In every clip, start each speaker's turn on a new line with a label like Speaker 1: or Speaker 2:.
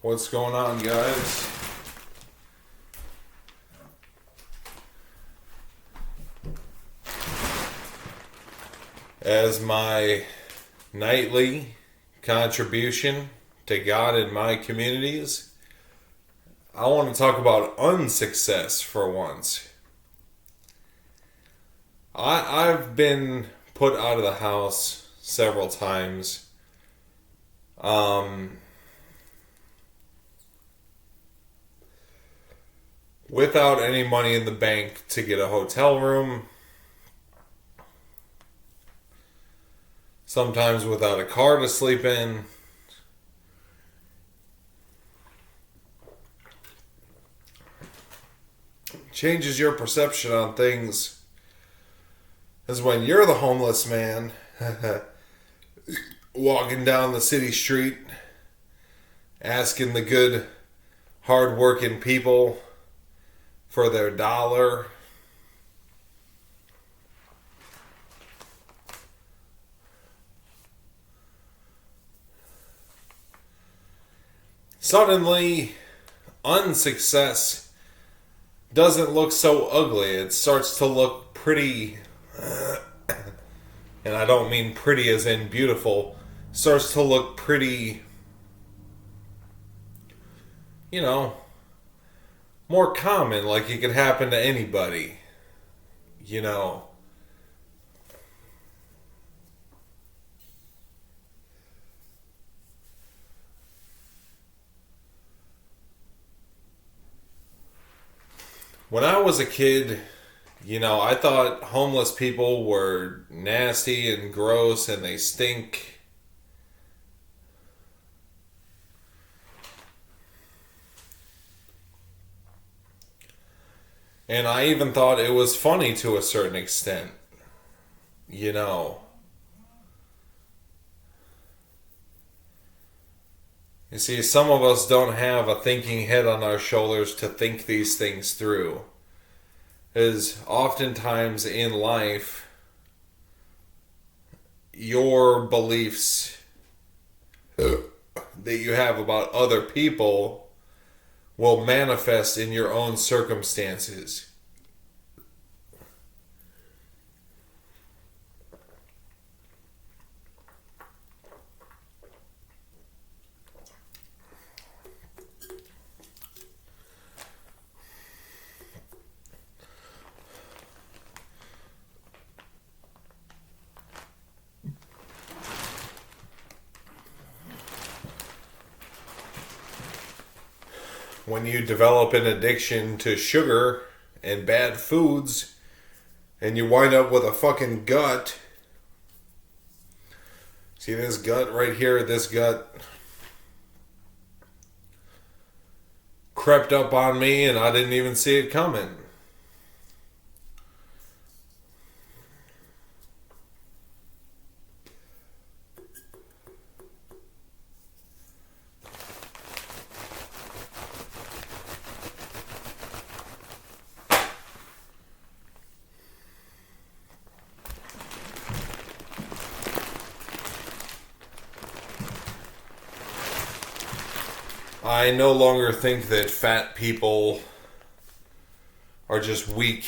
Speaker 1: What's going on, guys? As my nightly contribution to God and my communities, I want to talk about unsuccess for once. I've been put out of the house several times. Without any money in the bank to get a hotel room. Sometimes without a car to sleep in. Changes your perception on things. As when you're the homeless man walking down the city street asking the good hard-working people for their dollar. Suddenly, unsuccess doesn't look so ugly. It starts to look pretty, and I don't mean pretty as in beautiful, starts to look pretty, more common, like it could happen to anybody, When I was a kid, I thought homeless people were nasty and gross and they stink. And I even thought it was funny to a certain extent. You know. You see, some of us don't have a thinking head on our shoulders to think these things through. Because oftentimes in life, your beliefs that you have about other people will manifest in your own circumstances. When you develop an addiction to sugar and bad foods, and you wind up with a fucking gut. See this gut right here? This gut crept up on me and I didn't even see it coming. I no longer think that fat people are just weak.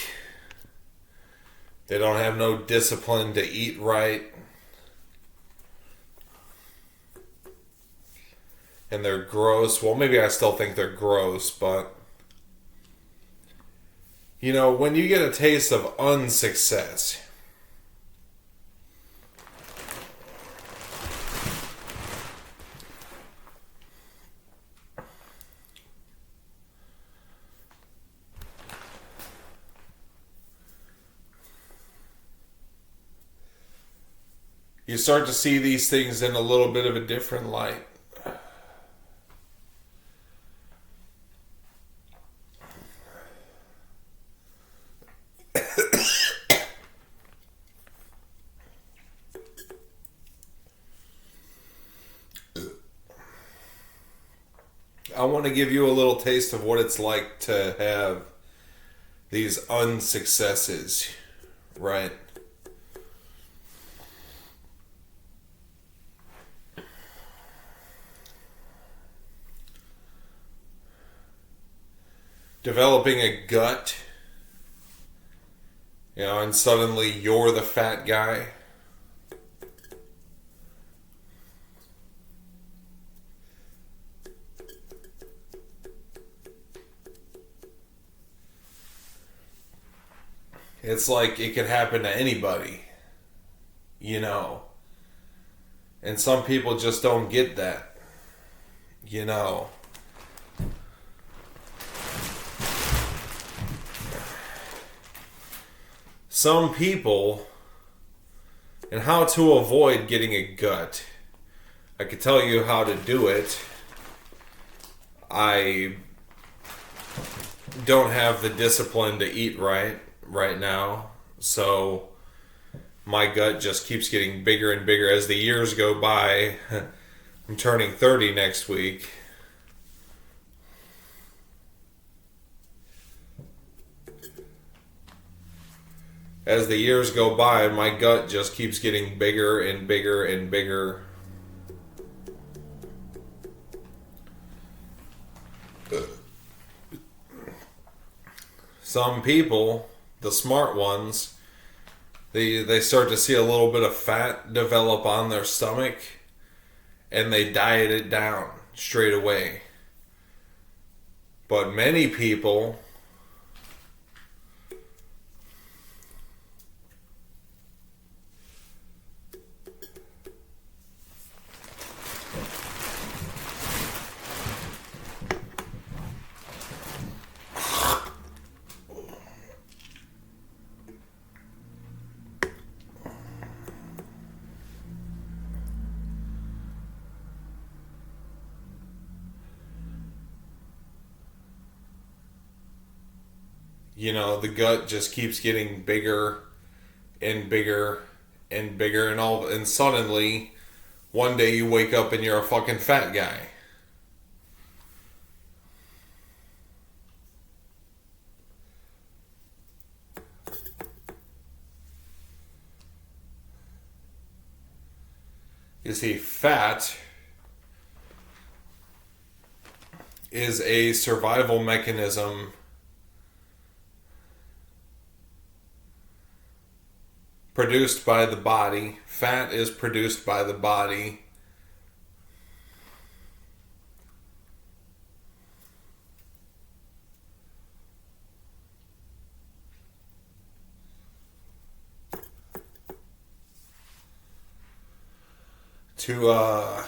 Speaker 1: They don't have no discipline to eat right. And they're gross. Well, maybe I still think they're gross, but when you get a taste of unsuccess, you start to see these things in a little bit of a different light. I want to give you a little taste of what it's like to have these unsuccesses, right? developing a gut, and suddenly you're the fat guy. It's like it could happen to anybody, And some people just don't get that, Some people, and how to avoid getting a gut. I could tell you how to do it. I don't have the discipline to eat right now, so my gut just keeps getting bigger and bigger as the years go by. I'm turning 30 next week. As the years go by, my gut just keeps getting bigger and bigger and bigger. Some people, the smart ones, they start to see a little bit of fat develop on their stomach, and they diet it down straight away. But many people the gut just keeps getting bigger and bigger and bigger, and suddenly one day you wake up and you're a fucking fat guy. You see, fat is a survival mechanism produced by the body. Fat is produced by the body to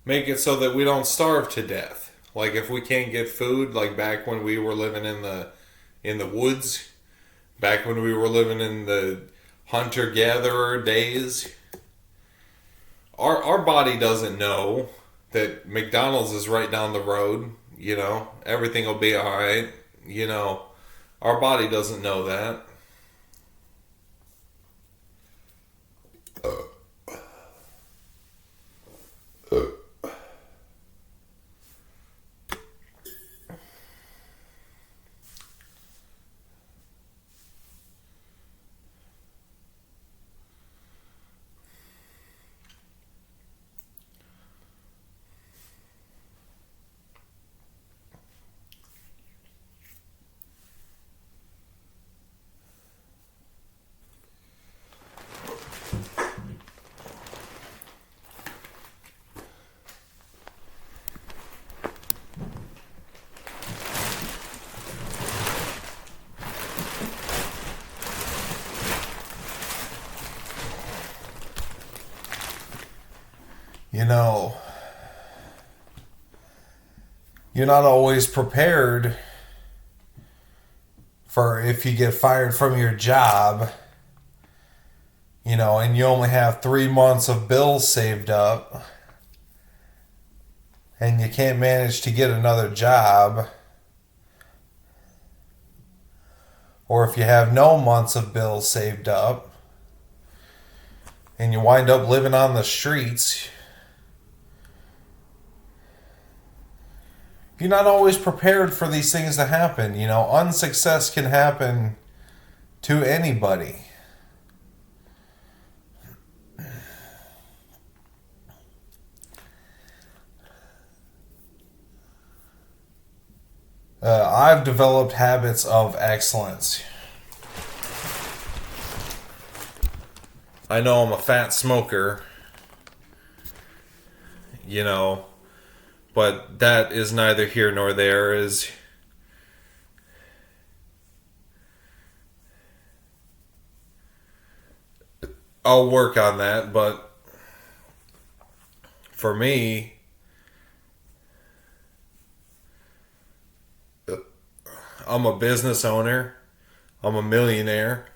Speaker 1: make it so that we don't starve to death. Like if we can't get food, like back when we were living in the woods, back when we were living in the hunter-gatherer days, our body doesn't know that McDonald's is right down the road, everything will be all right, our body doesn't know that. You're not always prepared for if you get fired from your job, and you only have 3 months of bills saved up, and you can't manage to get another job, or if you have no months of bills saved up, and you wind up living on the streets. You're not always prepared for these things to happen. Unsuccess can happen to anybody. I've developed habits of excellence. I know I'm a fat smoker, but that is neither here nor there. I'll work on that, but for me, I'm a business owner. I'm a millionaire.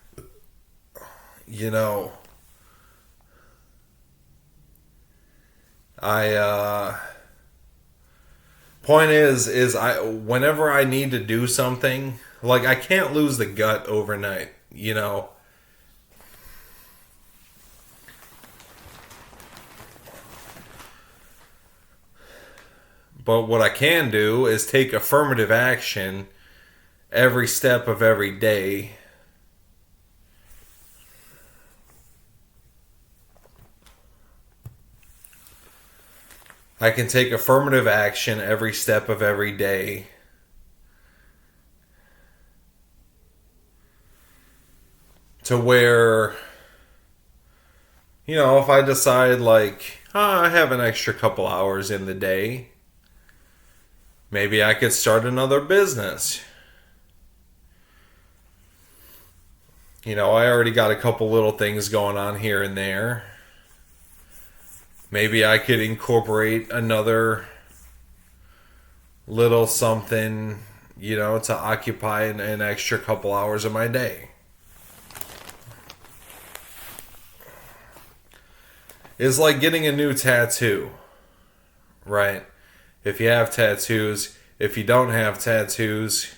Speaker 1: Point is I whenever I need to do something, like I can't lose the gut overnight. But what I can do is take affirmative action every step of every day. I can take affirmative action every step of every day. To where, if I decide I have an extra couple hours in the day, maybe I could start another business. I already got a couple little things going on here and there. Maybe I could incorporate another little something, to occupy an extra couple hours of my day. It's like getting a new tattoo, right? If you have tattoos, if you don't have tattoos,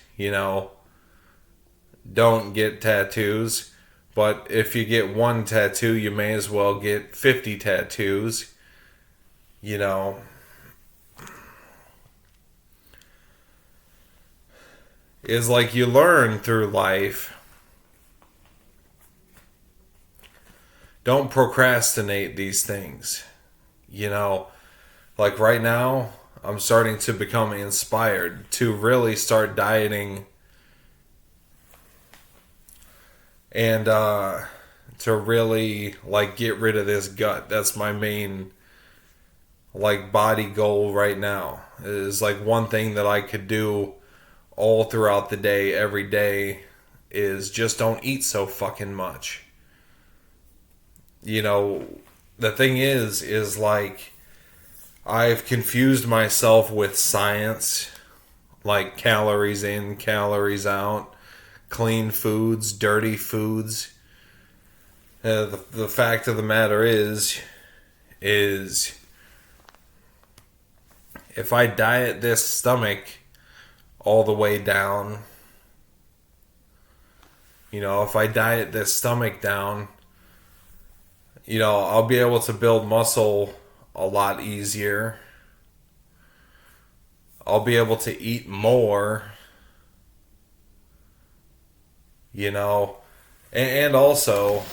Speaker 1: don't get tattoos. But if you get one tattoo, you may as well get 50 tattoos. Is like you learn through life. Don't procrastinate these things. Like right now, I'm starting to become inspired to really start dieting and to really get rid of this gut. That's my main body goal right now. It is one thing that I could do all throughout the day, every day, is just don't eat so fucking much. The thing is I've confused myself with science, like calories in, calories out, clean foods, dirty foods. The fact of the matter is if I diet this stomach all the way down, if I diet this stomach down, I'll be able to build muscle a lot easier. I'll be able to eat more, and also,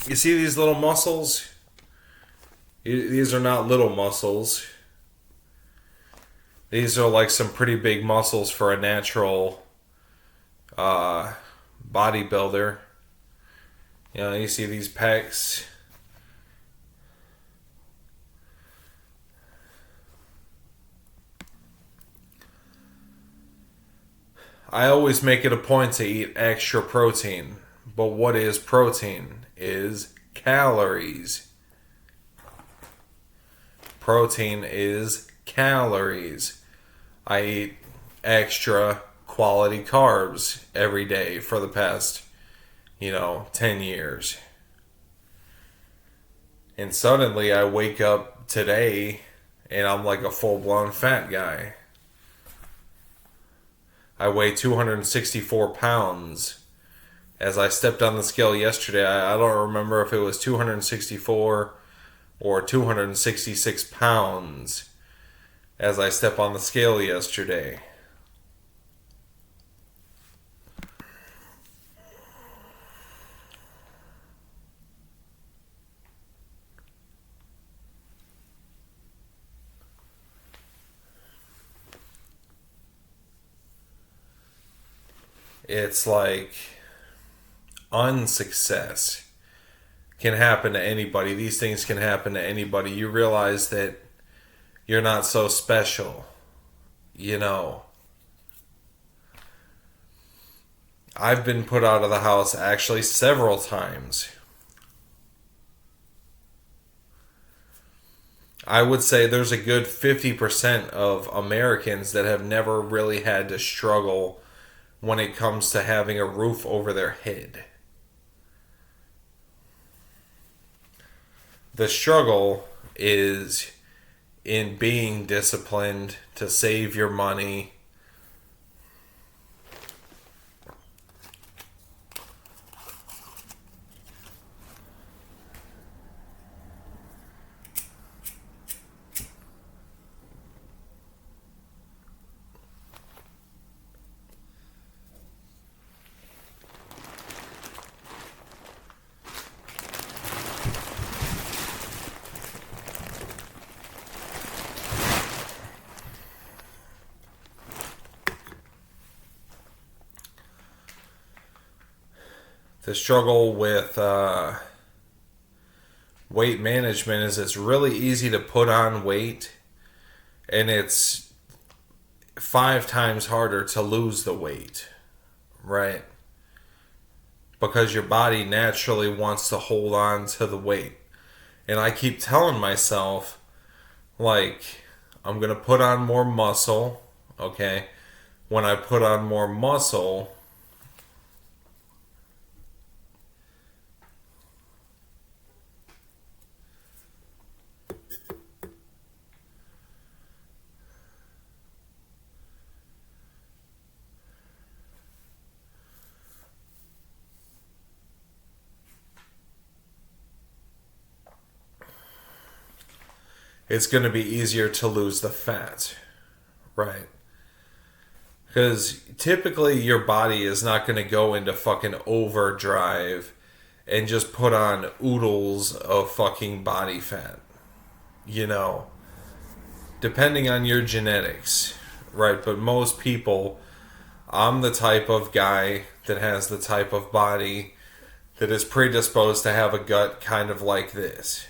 Speaker 1: you see these little muscles? These are not little muscles. These are some pretty big muscles for a natural bodybuilder. You see these pecs. I always make it a point to eat extra protein. But what is protein? Is calories. Protein is calories. I eat extra quality carbs every day for the past, 10 years. And suddenly I wake up today and I'm like a full-blown fat guy. I weigh 264 pounds. As I stepped on the scale yesterday, I don't remember if it was 264 or 266 pounds as I step on the scale yesterday. It's like unsuccess can happen to anybody. These things can happen to anybody. You realize that you're not so special, you know. I've been put out of the house actually several times. I would say there's a good 50% of Americans that have never really had to struggle when it comes to having a roof over their head. The struggle is in being disciplined to save your money. The struggle with weight management is it's really easy to put on weight, and it's 5 times harder to lose the weight, right? Because your body naturally wants to hold on to the weight. And I keep telling myself, like, I'm going to put on more muscle, okay? When I put on more muscle, it's going to be easier to lose the fat, right? Because typically your body is not going to go into fucking overdrive and just put on oodles of fucking body fat, you know, depending on your genetics, right? But most people, I'm the type of guy that has the type of body that is predisposed to have a gut kind of like this.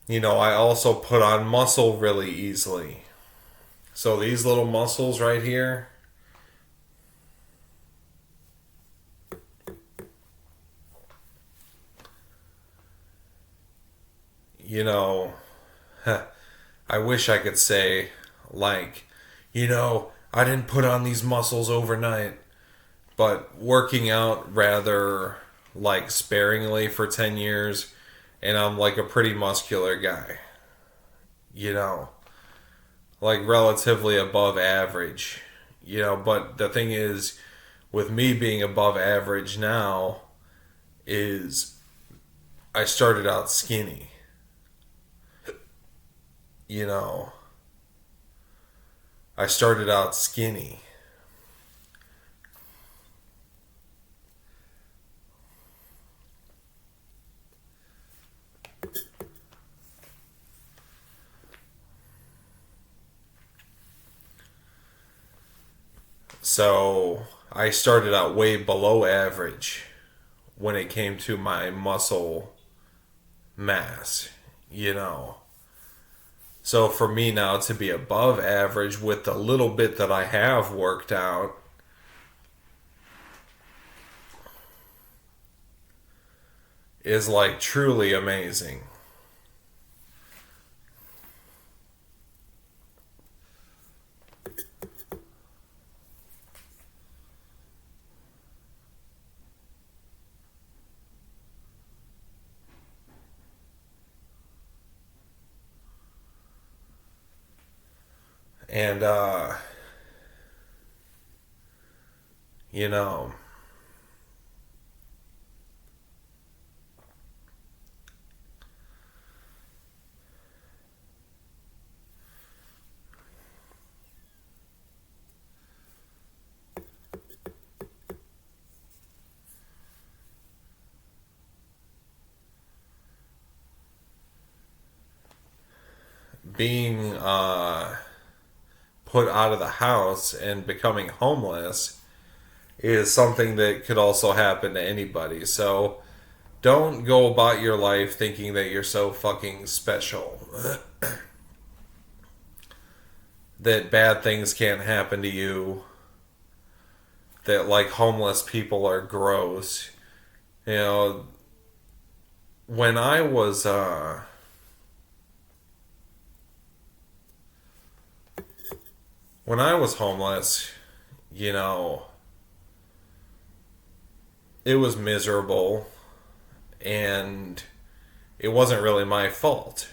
Speaker 1: You know, I also put on muscle really easily. So these little muscles right here, you know, I wish I could say, like, I didn't put on these muscles overnight, but working out rather like sparingly for 10 years, and I'm like a pretty muscular guy, you know, like relatively above average, but the thing is, with me being above average now, is I started out skinny, you know. I started out skinny. So I started out way below average when it came to my muscle mass, you know. So for me now to be above average with the little bit that I have worked out is like truly amazing. And you know, being put out of the house and becoming homeless is something that could also happen to anybody. So don't go about your life thinking that you're so fucking special. That bad things can't happen to you. That like homeless people are gross. You know, when I was when I was homeless, you know, it was miserable and it wasn't really my fault,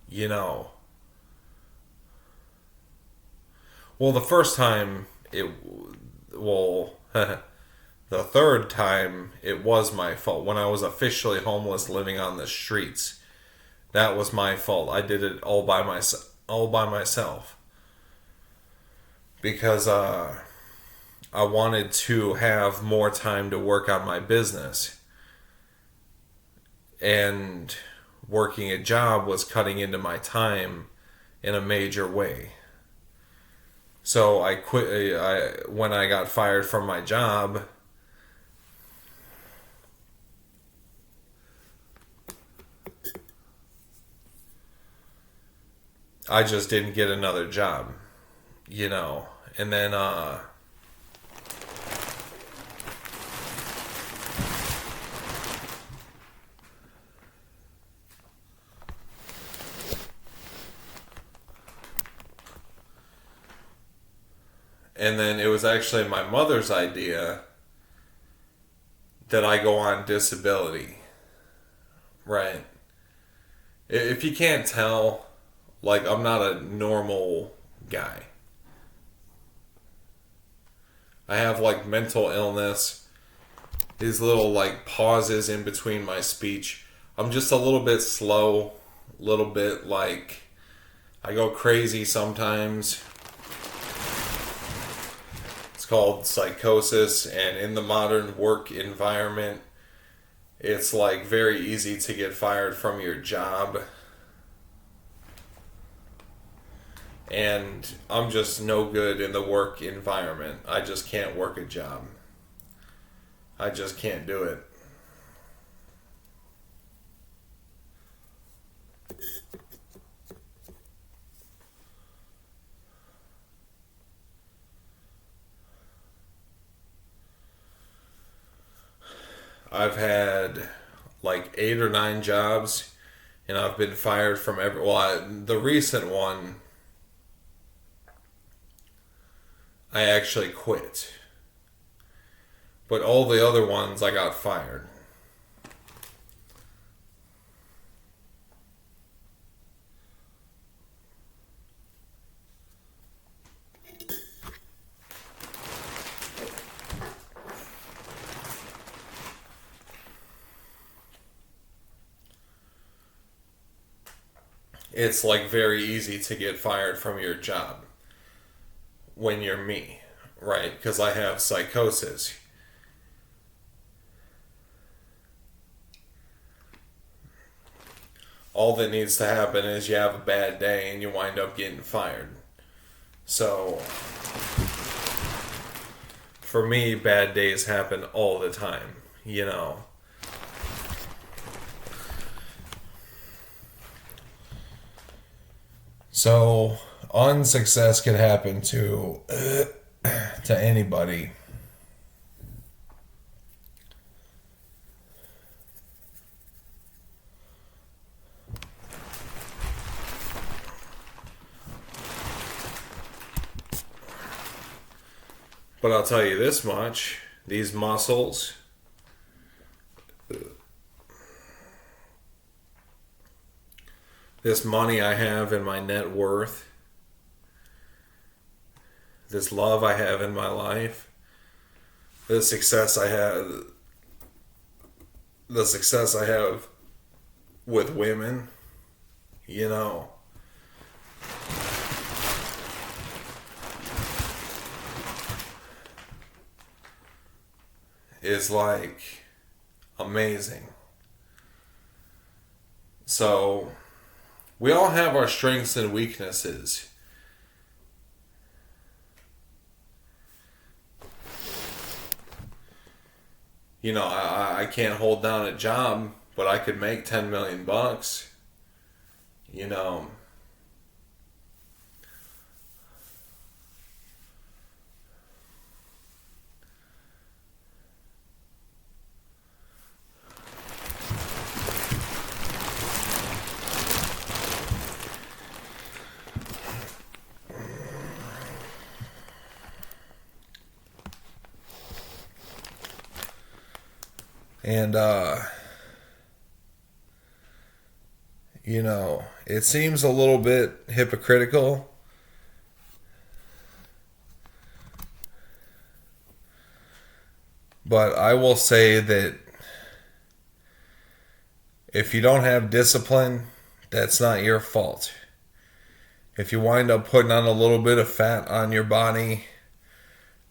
Speaker 1: you know. Well, the first time well, the third time it was my fault when I was officially homeless living on the streets. That was my fault. I did it all by myself. Because I wanted to have more time to work on my business. And working a job was cutting into my time in a major way. So I quit. When I got fired from my job, I just didn't get another job, you know. And then it was actually my mother's idea that I go on disability. Right. If you can't tell, like, I'm not a normal guy. I have, like, mental illness. These little, like, pauses in between my speech. I'm just a little bit slow. A little bit, like, I go crazy sometimes. It's called psychosis, and in the modern work environment, it's like very easy to get fired from your job. And I'm just no good in the work environment. I just can't work a job. I just can't do it. I've had like 8 or 9 jobs, and I've been fired from every. Well, the recent one, I actually quit, but all the other ones I got fired. It's like very easy to get fired from your job when you're me, right? Because I have psychosis. All that needs to happen is you have a bad day and you wind up getting fired. So, for me, bad days happen all the time, you know. So, unsuccess can happen to anybody. But I'll tell you this much, these muscles, this money I have in my net worth, this love I have in my life, the success I have with women, you know, is like amazing. So We all have our strengths and weaknesses. You know, I can't hold down a job, but I could make 10 million bucks. You know, and you know, it seems a little bit hypocritical, but I will say that if you don't have discipline, that's not your fault. If you wind up putting on a little bit of fat on your body,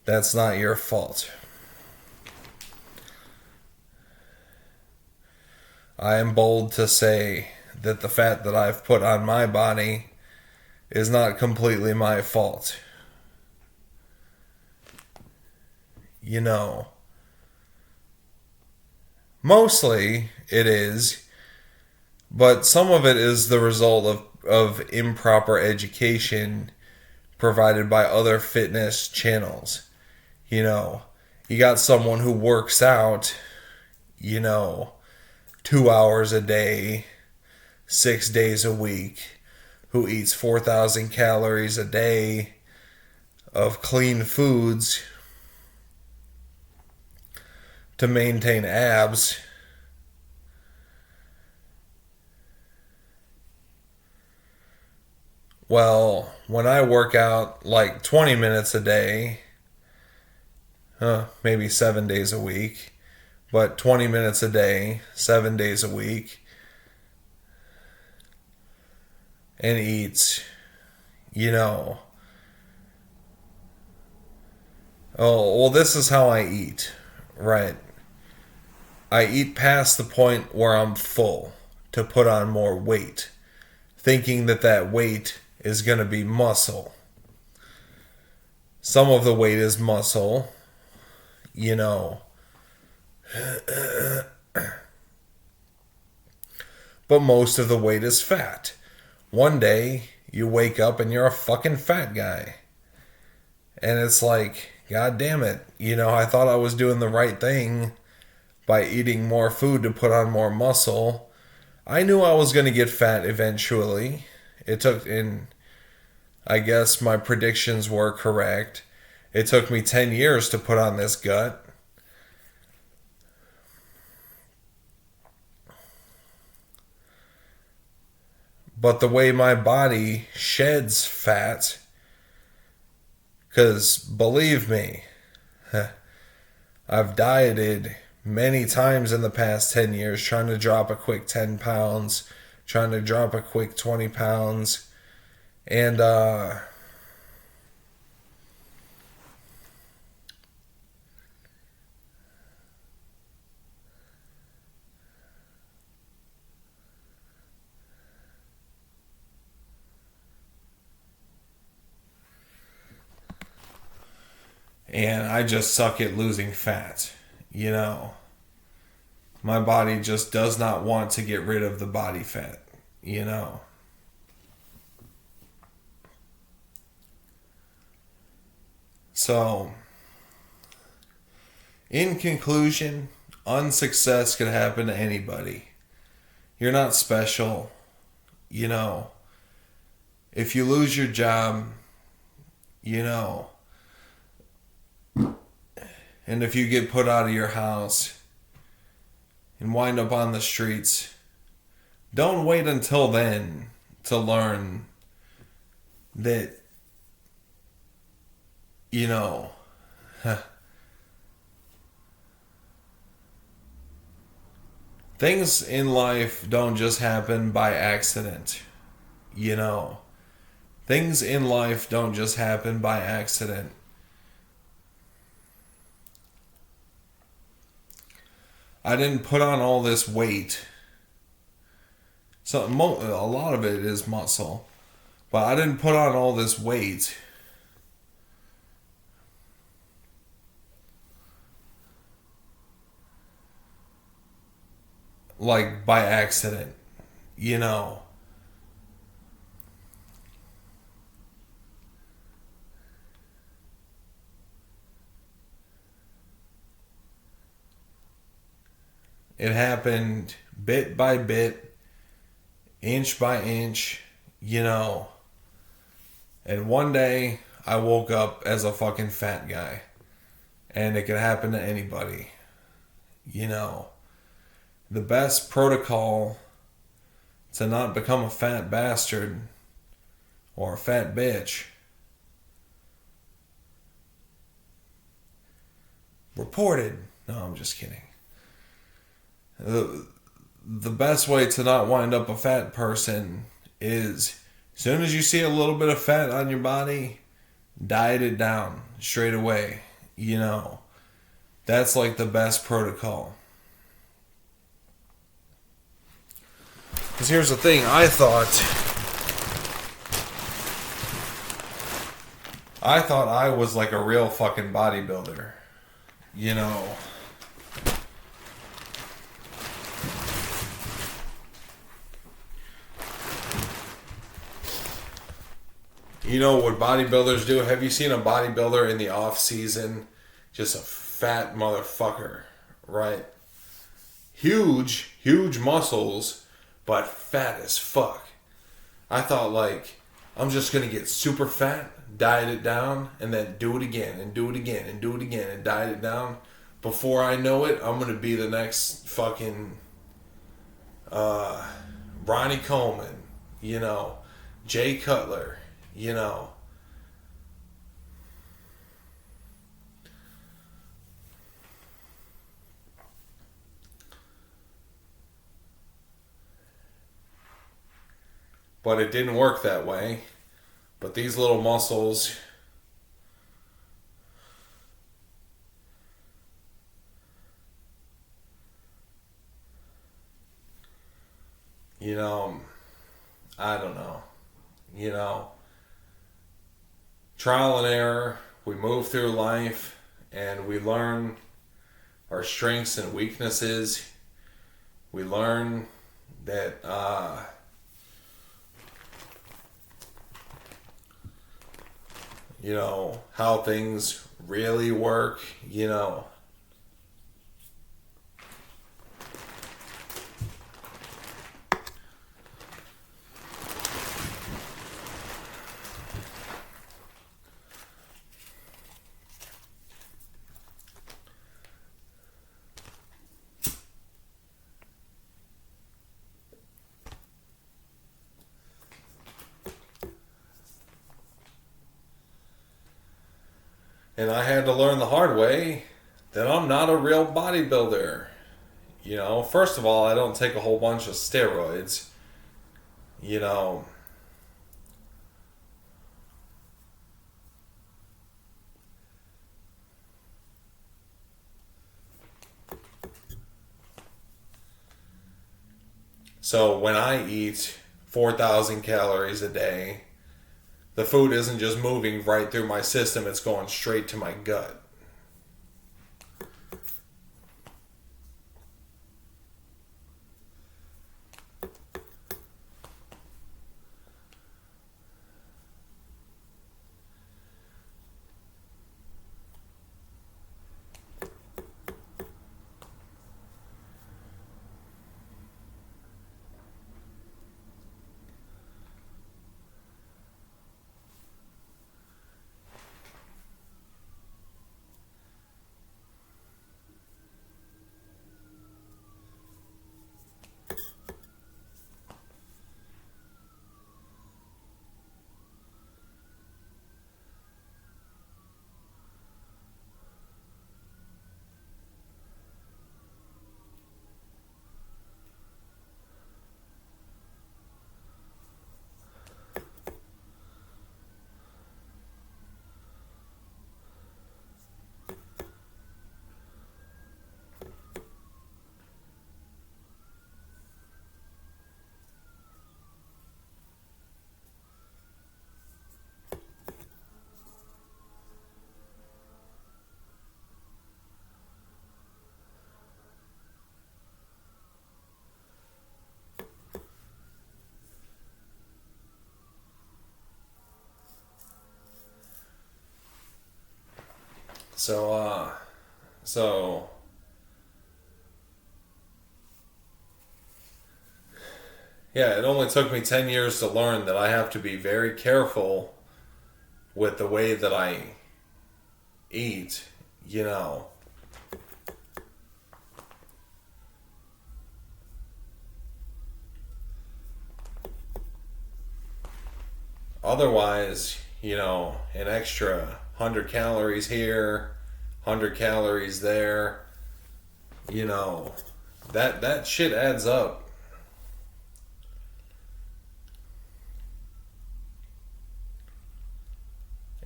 Speaker 1: that's not your fault. I am bold to say that the fat that I've put on my body is not completely my fault. You know, mostly it is, but some of it is the result of improper education provided by other fitness channels. You know, you got someone who works out, you know, 2 hours a day, 6 days a week, who eats 4,000 calories a day of clean foods to maintain abs. Well, when I work out like 20 minutes a day, maybe 7 days a week, but 20 minutes a day, 7 days a week, and eats, you know, oh, well, this is how I eat, right? I eat past the point where I'm full to put on more weight, thinking that that weight is going to be muscle. Some of the weight is muscle, you know. But most of the weight is fat. One day, you wake up and you're a fucking fat guy. And it's like, God damn it. You know, I thought I was doing the right thing by eating more food to put on more muscle. I knew I was going to get fat eventually. It took, and I guess my predictions were correct. It took me 10 years to put on this gut. But the way my body sheds fat, because believe me, I've dieted many times in the past 10 years trying to drop a quick 10 pounds, trying to drop a quick 20 pounds. And, I just suck at losing fat, you know. My body just does not want to get rid of the body fat, you know. So, in conclusion, unsuccess could happen to anybody. You're not special, you know. If you lose your job, you know, and if you get put out of your house and wind up on the streets, don't wait until then to learn that, you know, things in life don't just happen by accident, you know. Things in life don't just happen by accident. I didn't put on all this weight So a lot of it is muscle. But I didn't put on all this weight like by accident, you know. It happened bit by bit, inch by inch, you know. And one day I woke up as a fucking fat guy. And it could happen to anybody, you know. The best protocol to not become a fat bastard or a fat bitch. Reported. No, I'm just kidding. The best way to not wind up a fat person is as soon as you see a little bit of fat on your body, diet it down straight away. You know, that's like the best protocol. Because here's the thing, I thought I was like a real fucking bodybuilder. You know. You know what bodybuilders do? Have you seen a bodybuilder in the off season? Just a fat motherfucker, right? Huge muscles, but fat as fuck. I thought like, I'm just gonna get super fat, diet it down, and then do it again, and do it again, and do it again, and diet it down. Before I know it, I'm gonna be the next fucking Ronnie Coleman, you know, Jay Cutler, you know. But it didn't work that way. But these little muscles, you know, I don't know. You know, trial and error, we move through life and we learn our strengths and weaknesses. We learn that you know, how things really work, you know. And I had to learn the hard way that I'm not a real bodybuilder. You know, first of all, I don't take a whole bunch of steroids. You know, so when I eat 4,000 calories a day, the food isn't just moving right through my system, it's going straight to my gut. So, so yeah, it only took me 10 years to learn that I have to be very careful with the way that I eat, you know. Otherwise, an extra 100 calories here, 100 calories there, you know, that shit adds up.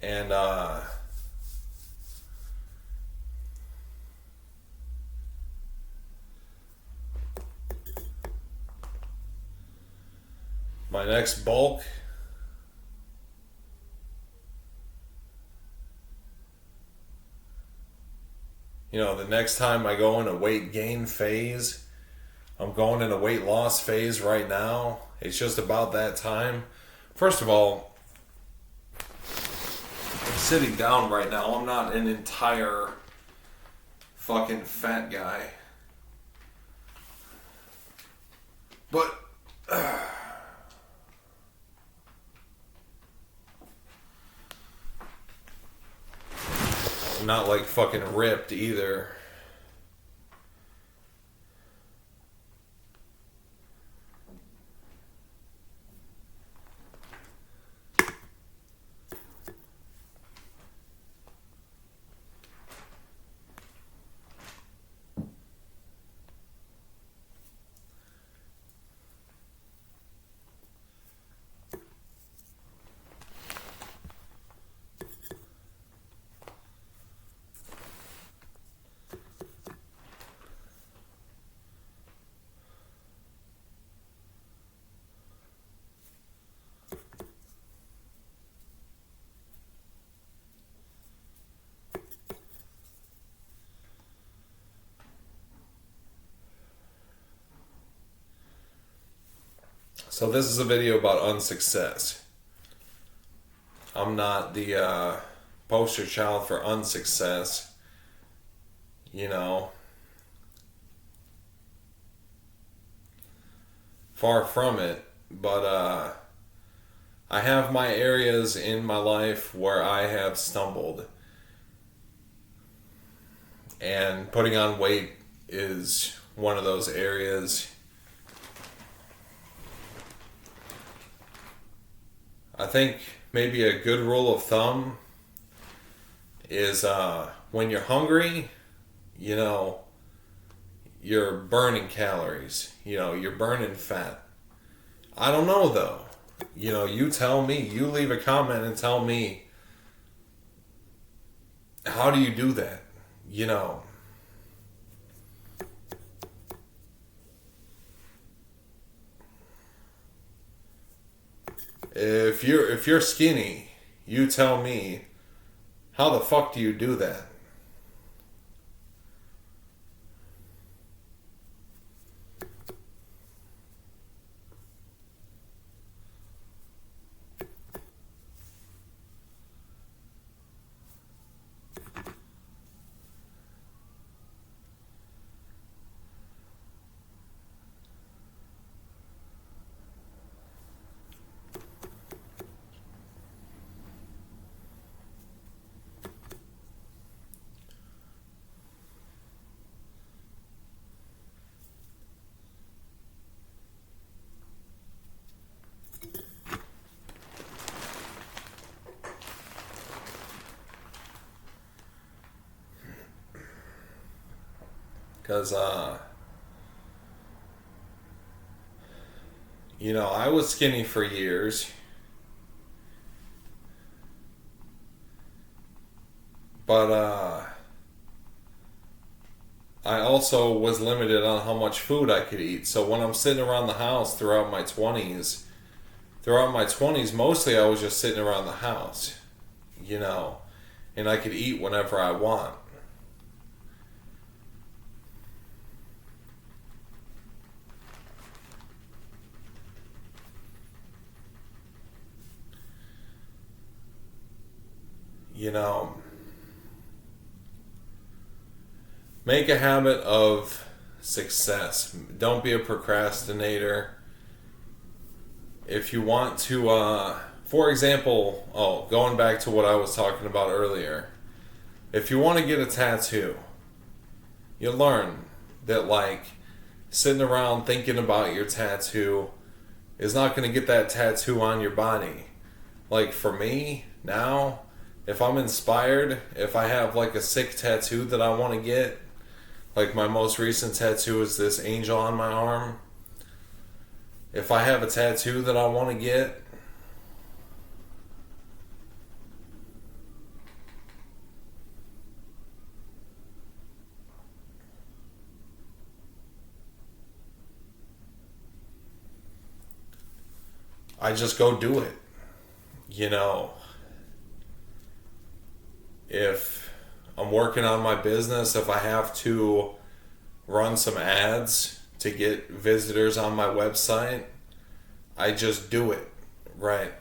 Speaker 1: And my next bulk, the next time I go in a weight gain phase, I'm going in a weight loss phase right now. It's just about that time. First of all, I'm sitting down right now. I'm not an entire fucking fat guy. But I'm not like fucking ripped either. So this is a video about unsuccess. I'm not the poster child for unsuccess. You know, far from it. But I have my areas in my life where I have stumbled. And putting on weight is one of those areas. I think maybe a good rule of thumb is when you're hungry, you're burning calories. You're burning fat. I don't know though. You tell me. You leave a comment and tell me, how do you do that? If you're skinny, you tell me, how the fuck do you do that? Because I was skinny for years, but I also was limited on how much food I could eat. So when I'm sitting around the house throughout my 20s, mostly I was just sitting around the house, and I could eat whenever I want. You know, Make a habit of success. Don't be a procrastinator. If you want to, for example, going back to what I was talking about earlier, if you want to get a tattoo, you learn that, like, sitting around thinking about your tattoo is not going to get that tattoo on your body. Like, for me, now, if I'm inspired, if I have, like, a sick tattoo that I want to get, like my most recent tattoo is this angel on my arm. If I have a tattoo that I want to get, I just go do it. You know, if I'm working on my business, if I have to run some ads to get visitors on my website, I just do it, right?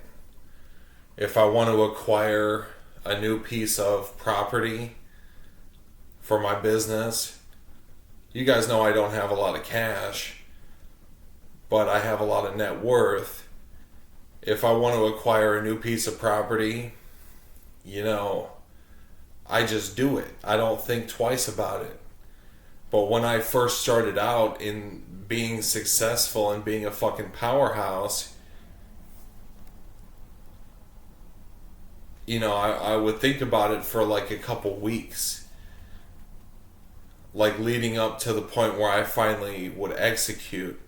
Speaker 1: If I want to acquire a new piece of property for my business, you guys know I don't have a lot of cash, but I have a lot of net worth. If I want to acquire a new piece of property, you know, I just do it. I don't think twice about it. But when I first started out in being successful and being a fucking powerhouse, you know, I would think about it for like a couple weeks. Like leading up to the point where I finally would execute.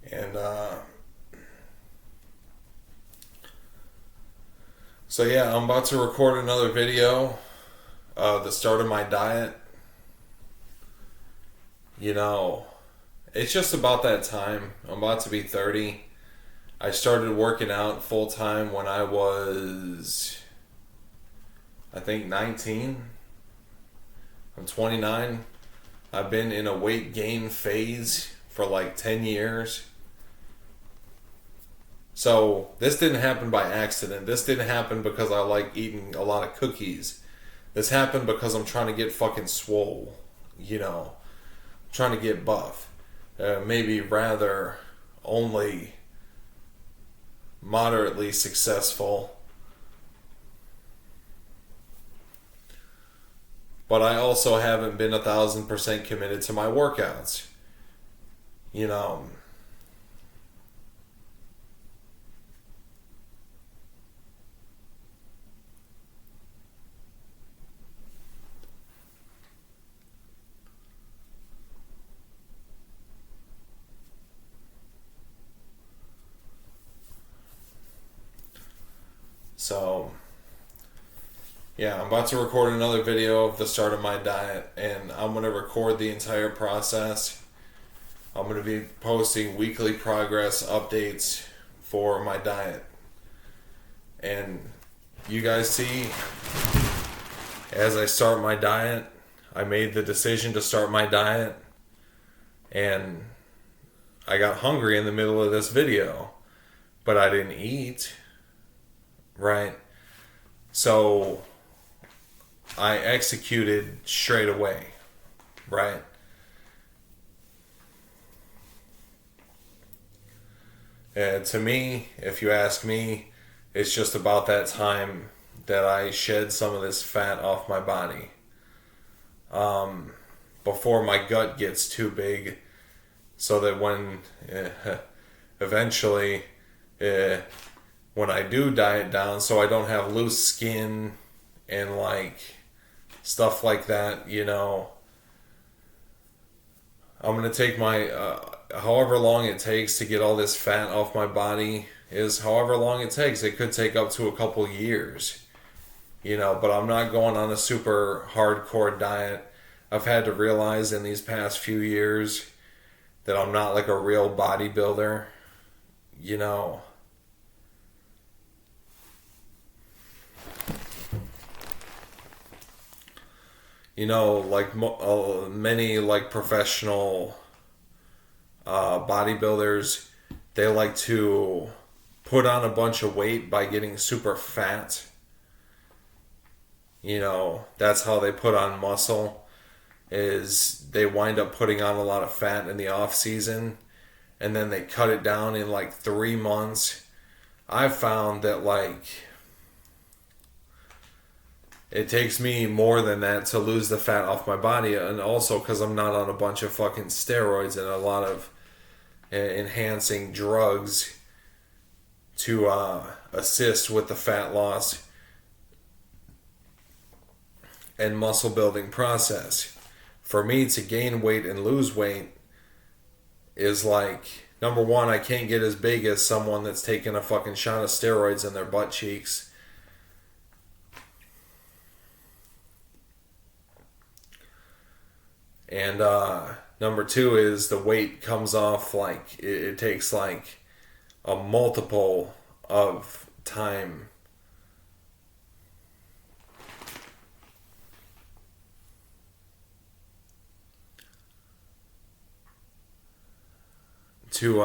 Speaker 1: And so yeah, I'm about to record another video, the start of my diet. You know, it's just about that time. I'm about to be 30. I started working out full time when I was, I think, 19. I'm 29. I've been in a weight gain phase for like 10 years. So this didn't happen by accident. This didn't happen because I like eating a lot of cookies. This happened because I'm trying to get fucking swole. You know, trying to get buff. Maybe rather only moderately successful. But I also haven't been 1,000% committed to my workouts. You know, so yeah, I'm about to record another video of the start of my diet, and I'm going to record the entire process. I'm going to be posting weekly progress updates for my diet. And you guys see, as I start my diet, I made the decision to start my diet, and I got hungry in the middle of this video, but I didn't eat, right? So I executed straight away, right? And to me, if you ask me, it's just about that time that I shed some of this fat off my body. Before my gut gets too big, so that when eventually, uh, when I do diet down, so I don't have loose skin and like stuff like that, I'm gonna take my however long it takes to get all this fat off my body is however long it takes. It could take up to a couple years, but I'm not going on a super hardcore diet. I've had to realize in these past few years that I'm not like a real bodybuilder, you know. Like many like professional bodybuilders, they like to put on a bunch of weight by getting super fat. That's how they put on muscle, is they wind up putting on a lot of fat in the off season, and then they cut it down in like 3 months. I've found that like it takes me more than that to lose the fat off my body, and also because I'm not on a bunch of fucking steroids and a lot of enhancing drugs to assist with the fat loss and muscle building process. For me to gain weight and lose weight is like, number one, I can't get as big as someone that's taking a fucking shot of steroids in their butt cheeks. And number two is the weight comes off like it takes like a multiple of time to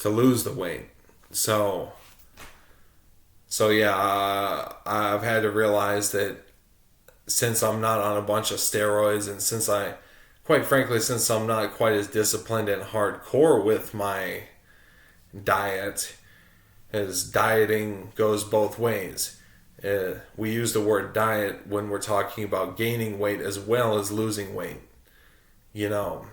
Speaker 1: lose the weight. So yeah, I've had to realize that since I'm not on a bunch of steroids, and quite frankly, since I'm not quite as disciplined and hardcore with my diet, as dieting goes both ways. We use the word diet when we're talking about gaining weight as well as losing weight. You know.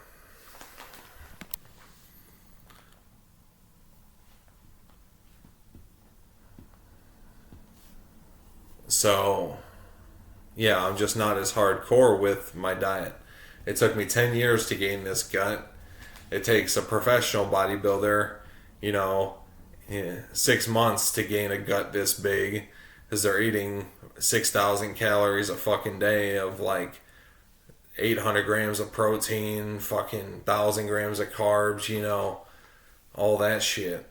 Speaker 1: So, yeah, I'm just not as hardcore with my diet. It took me 10 years to gain this gut. It takes a professional bodybuilder, you know, 6 months to gain a gut this big, because they're eating 6,000 calories a fucking day of like 800 grams of protein, fucking 1,000 grams of carbs, all that shit.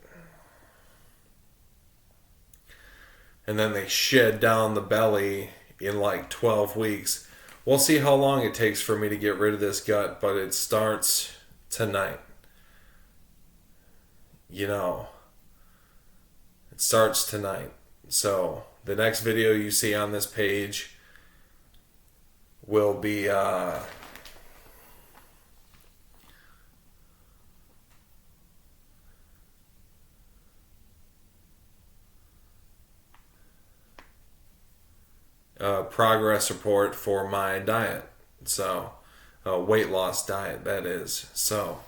Speaker 1: And then they shed down the belly in like 12 weeks. We'll see how long it takes for me to get rid of this gut, but it starts tonight. It starts tonight. So the next video you see on this page will be progress report for my diet. So, weight loss diet, that is. So,